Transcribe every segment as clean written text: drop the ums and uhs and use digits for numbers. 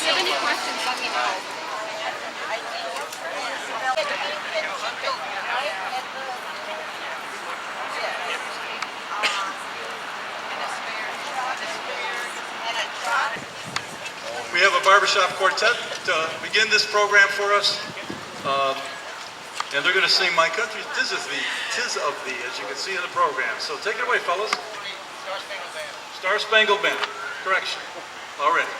you have any questions, let me know. We have a barbershop quartet to begin this program for us. And they're going to sing My Country, 'Tis of Thee, 'Tis of Thee, as you can see in the program. So take it away, fellas. Star Spangled Banner. Correction. Already.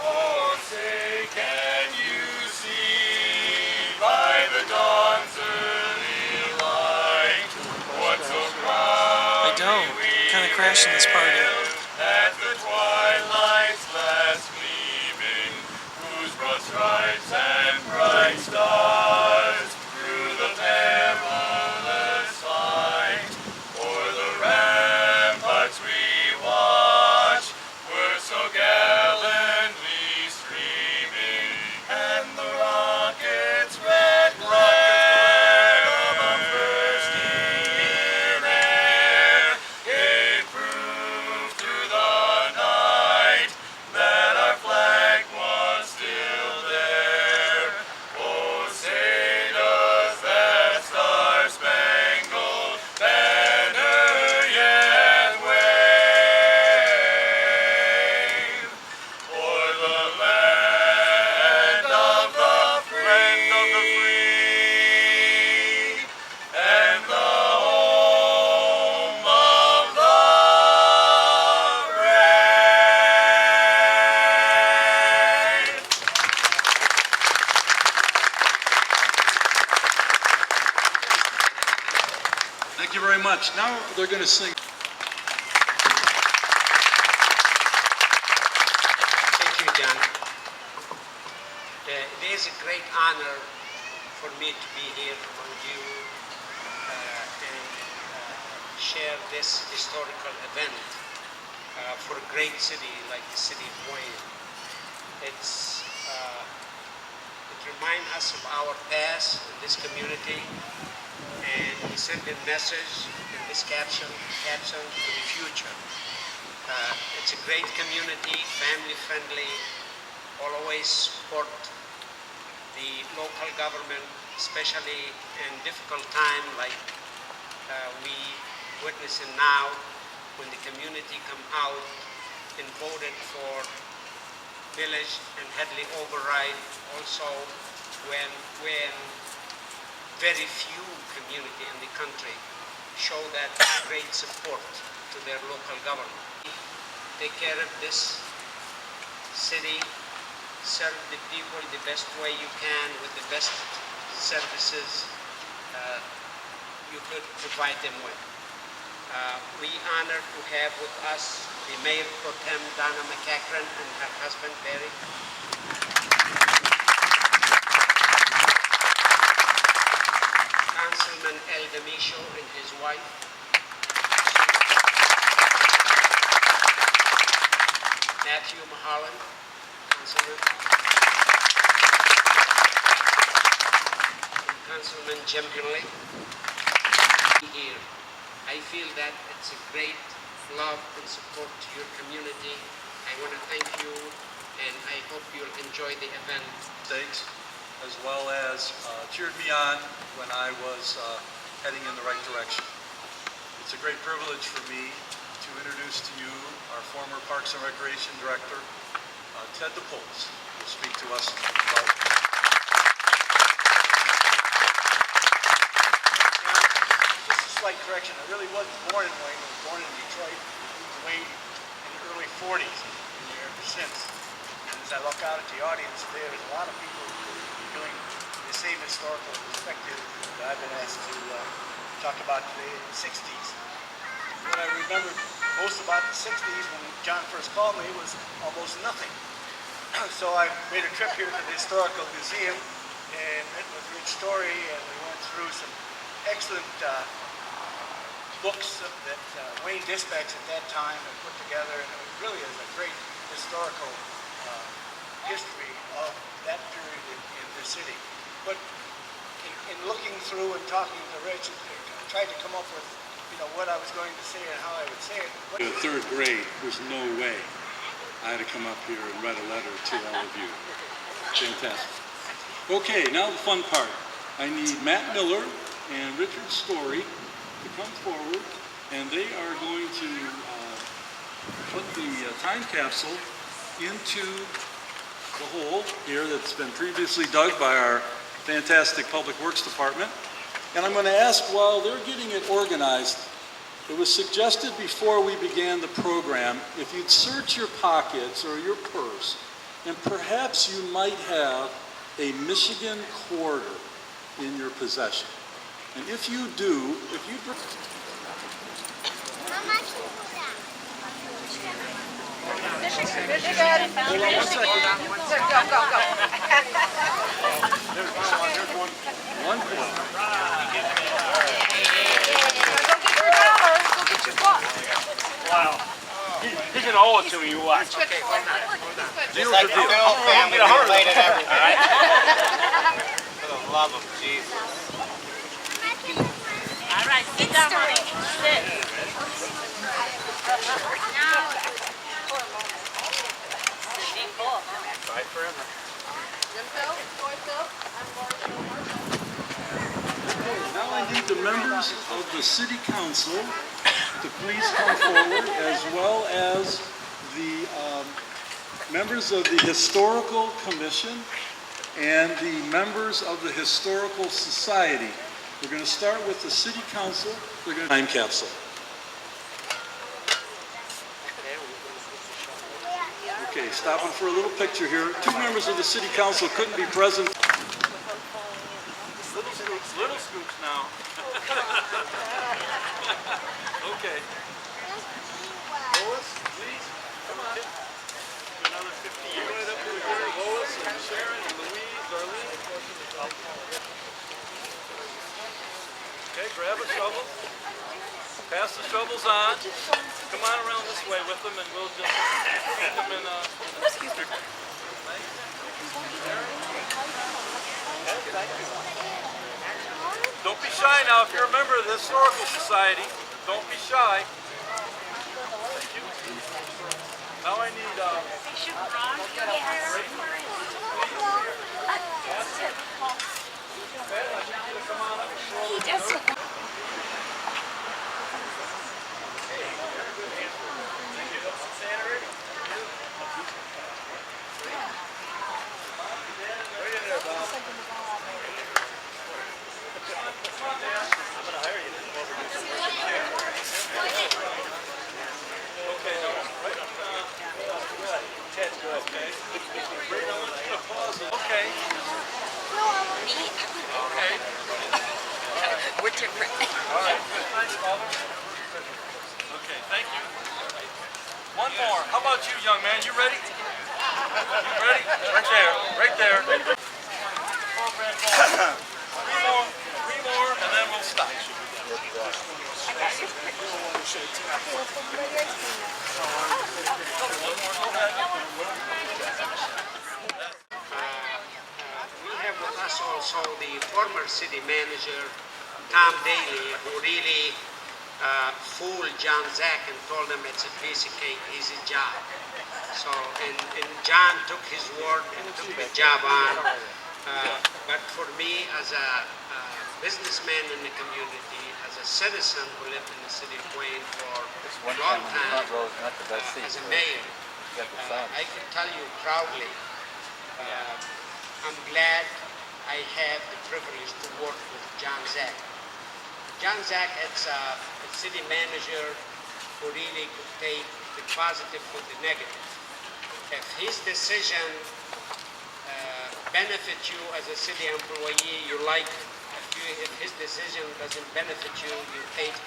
Oh, say, can you see by the dawn's early light what so proudly I don't. Kind of crashing this party. at the twilight's last gleaming, whose broad stripes and bright stars through the perilous fight o'er the ramparts we watch were so gallantly streaming, and the rockets' red glare above bursting in air gave proof through the night that our flag was still there. Oh, say does that star-spangled banner yet wave o'er the land of the free and the home of the brave. Thank you very much. Now they're going to sing. Thank you, John. It is a great honor for me to be here among you and share this historical event for a great city like the city of Wayne. It reminds us of our past in this community, and we send a message in this capsule to the future. It's a great community, family friendly, always support the local government, especially in difficult time like we witnessing now when the community come out and voted for village and Headley override, also when very few community in the country show that great support to their local government. Take care of this city, serve the people the best way you can with the best services you could provide them with. We honored to have with us the Mayor Pro Tem Donna McCachran and her husband Barry. Councilman El Damisho and his wife. Matthew Mahalan, Councilman. And Councilman Jim Henley. Here. I feel that it's a great love and support to your community. I want to thank you, and I hope you'll enjoy the event. States, as well as cheered me on when I was heading in the right direction. It's a great privilege for me to introduce to you our former Parks and Recreation Director, Ted DePoles, who will speak to us about slight correction. I really wasn't born in Wayne. I was born in Detroit. Moved to Wayne in the early 40s. Been there ever since. And as I look out at the audience today, there's a lot of people doing the same historical perspective that I've been asked to talk about today in the 60s. What I remember most about the 60s when John first called me was almost nothing. So I made a trip here to the Historical Museum and met with Rich Story, and we went through some excellent books that Wayne Dispatch at that time had put together, and it really is a great historical history of that period in the city. But in looking through and talking to Rich, I tried to come up with what I was going to say and how I would say it. In third grade, there's no way I had to come up here and write a letter to all of you. Fantastic. Okay, now the fun part. I need Matt Miller and Richard Story to come forward, and they are going to put the time capsule into the hole here that's been previously dug by our fantastic Public Works Department. And I'm going to ask, while they're getting it organized, it was suggested before we began the program, if you'd search your pockets or your purse, and perhaps you might have a Michigan quarter in your possession. And if you do, if you... One quarter. Wow. He's gonna owe it to me, you watch. Okay, hold on. Deal's a deal. Bill family related everything. All right? For the love of Jesus. All right, sit down, honey. Sit. Fight forever. Now I need the members of the City Council to please come forward, as well as the members of the Historical Commission and the members of the Historical Society. We're going to start with the City Council. They're going to time capsule. Okay, stopping for a little picture here. Two members of the City Council couldn't be present. Little scoops now. Okay. Lois, please, come on. Another 50 years. Right up to the girl, Lois and Sharon and Louise, Darlene. Okay, grab a shovel. Pass the shovels on. Come on around this way with them and we'll just keep them in Don't be shy now. If you're a member of the Historical Society, don't be shy. Thank you. Now I need Okay. Okay. We're different. All right. Thanks, Father. Okay, thank you. One more. How about you, young man? You ready? You ready? Right there. Right there. Three more, and then we'll stop. We have with us also the former city manager, Tom Daly, who really fooled John Zack and told him it's a piece of cake, easy job. So, and John took his word and took the job on. But for me, as a businessman in the community, as a citizen who lived in the city of Wayne for a long time, as a mayor, I can tell you proudly, I'm glad I have the privilege to work with John Zack. John Zack is a city manager who really could take the positive with the negative. If his decision benefits you as a city employee, you like it. If his decision doesn't benefit you, you hate it.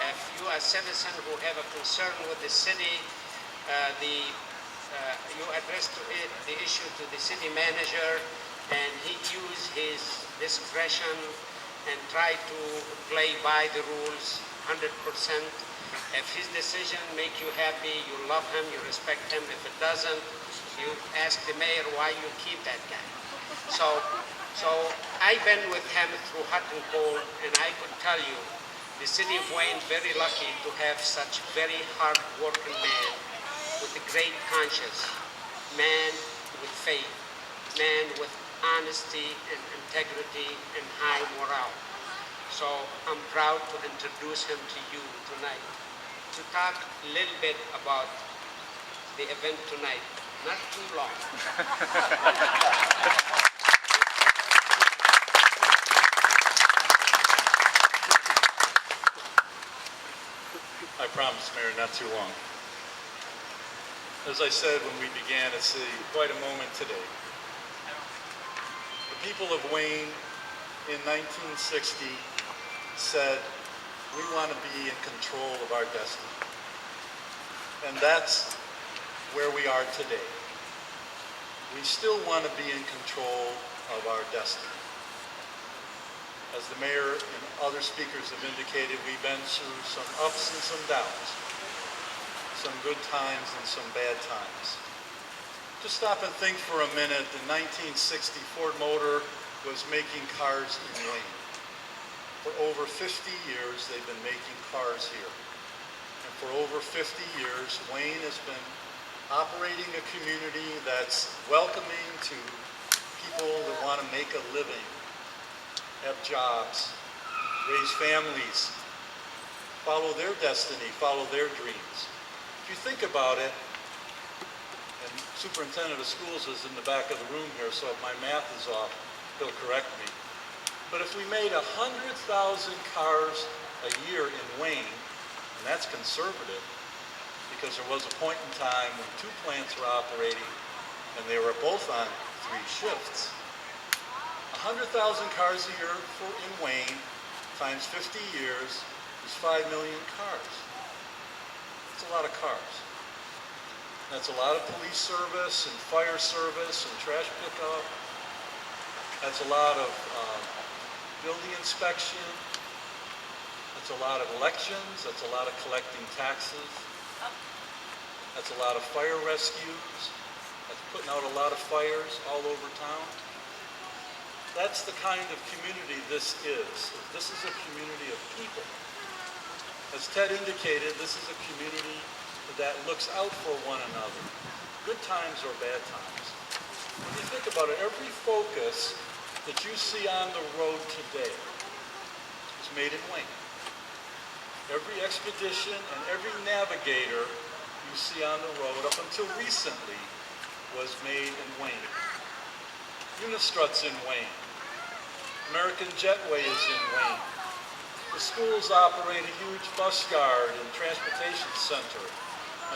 If you are a citizen who have a concern with the city, you address the issue to the city manager, and he use his discretion and try to play by the rules 100%. If his decision make you happy, you love him, you respect him. If it doesn't, you ask the mayor why you keep that guy. So I've been with him through hot and cold, and I could tell you The city of Wayne very lucky to have such very hard-working man with a great conscience, man with faith, man with honesty and integrity and high morale. So I'm proud to introduce him to you tonight to talk a little bit about the event tonight. Not too long. I promise, Mayor, not too long. As I said when we began, it's quite a moment today. The people of Wayne in 1960 said, we want to be in control of our destiny. And that's where we are today. We still want to be in control of our destiny. As the mayor and other speakers have indicated, we've been through some ups and some downs, some good times and some bad times. Just stop and think for a minute. In 1960, Ford Motor was making cars in Wayne. For over 50 years, they've been making cars here. And for over 50 years, Wayne has been operating a community that's welcoming to people that want to make a living, have jobs, raise families, follow their destiny, follow their dreams. If you think about it, and Superintendent of Schools is in the back of the room here, so if my math is off, he'll correct me. But if we made 100,000 cars a year in Wayne, and that's conservative, because there was a point in time when 2 plants were operating and they were both on 3 shifts. 100,000 cars a year in Wayne times 50 years is 5 million cars. That's a lot of cars. That's a lot of police service and fire service and trash pickup. That's a lot of building inspection. That's a lot of elections. That's a lot of collecting taxes. That's a lot of fire rescues. That's putting out a lot of fires all over town. That's the kind of community this is. This is a community of people. As Ted indicated, this is a community that looks out for one another, good times or bad times. When you think about it, every focus that you see on the road today is made in Wayne. Every expedition and every navigator you see on the road up until recently was made in Wayne. Unistrut's in Wayne. American Jetway is in Wayne. The schools operate a huge bus yard and transportation center.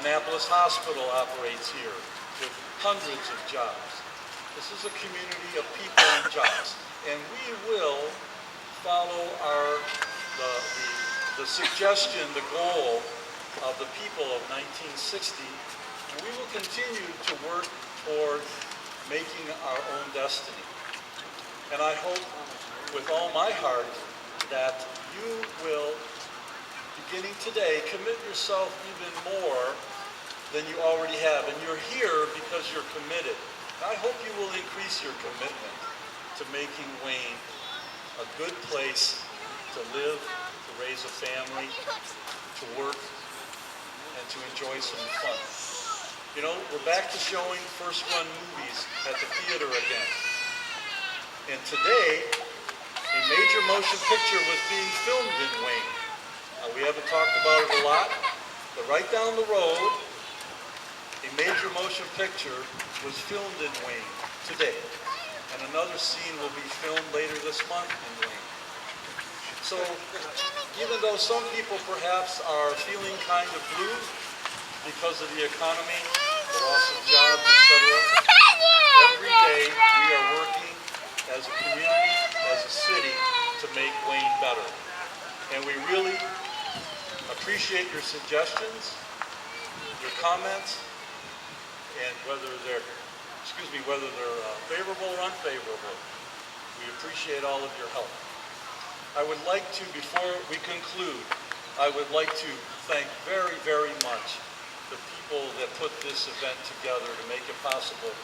Annapolis Hospital operates here with hundreds of jobs. This is a community of people and jobs. And we will follow the suggestion, the goal of the people of 1960, and we will continue to work toward making our own destiny. And I hope with all my heart that you will, beginning today, commit yourself even more than you already have. And you're here because you're committed. And I hope you will increase your commitment to making Wayne a good place to live, to raise a family, to work, and to enjoy some fun. You know, we're back to showing first-run movies at the theater again. And today, a major motion picture was being filmed in Wayne. We haven't talked about it a lot, but right down the road, a major motion picture was filmed in Wayne today. And another scene will be filmed later this month in Wayne. So even though some people perhaps are feeling kind of blue because of the economy, the loss of jobs, etc., every day we are working as a community, as a city, to make Wayne better. And we really appreciate your suggestions, your comments, and whether they're favorable or unfavorable. We appreciate all of your help. I would like to, before we conclude, I would like to thank very, very much the people that put this event together to make it possible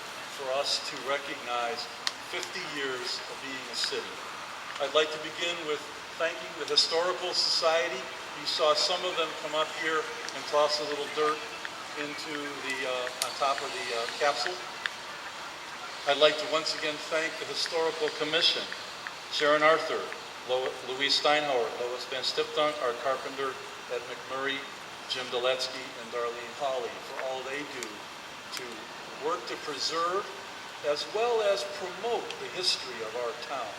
for us to recognize 50 years of being a city. I'd like to begin with thanking the Historical Society. You saw some of them come up here and toss a little dirt into the, on top of the capsule. I'd like to once again thank the Historical Commission, Sharon Arthur, Louise Steinhauer, Lois Van Stipdunk, Art Carpenter, Ed McMurray, Jim Doletsky, and Darlene Hawley for all they do to work to preserve as well as promote the history of our town.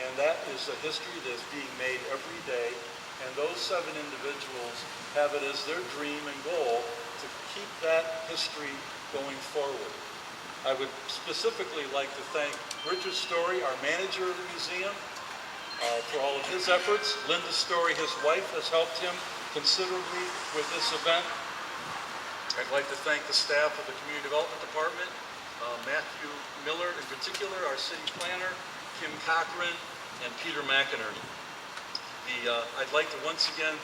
And that is a history that's being made every day, and those 7 individuals have it as their dream and goal to keep that history going forward. I would specifically like to thank Richard Story, our manager of the museum, for all of his efforts. Linda Story, his wife, has helped him considerably with this event. I'd like to thank the staff of the Community Development Department, Matthew Miller in particular, our city planner, Kim Cochran, and Peter McInerney. I'd like to once again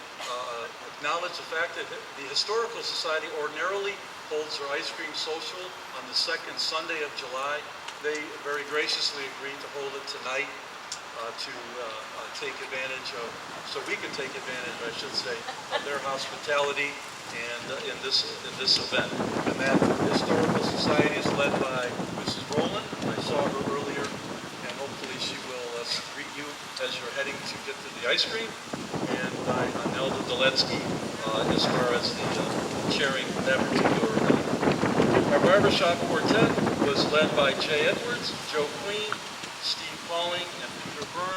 acknowledge the fact that the Historical Society ordinarily holds their ice cream social on the second Sunday of July. They very graciously agreed to hold it tonight to take advantage of, so we can take advantage, I should say, of their hospitality and in this event. And that Historical Society is led by Mrs. Rowland. I saw her earlier, and hopefully she will greet you as you're heading to get to the ice cream. And by Nelda Doletsky as far as the chairing that particular event. Our barbershop quartet was led by Jay Edwards, Joe Queen, Steve Pauling,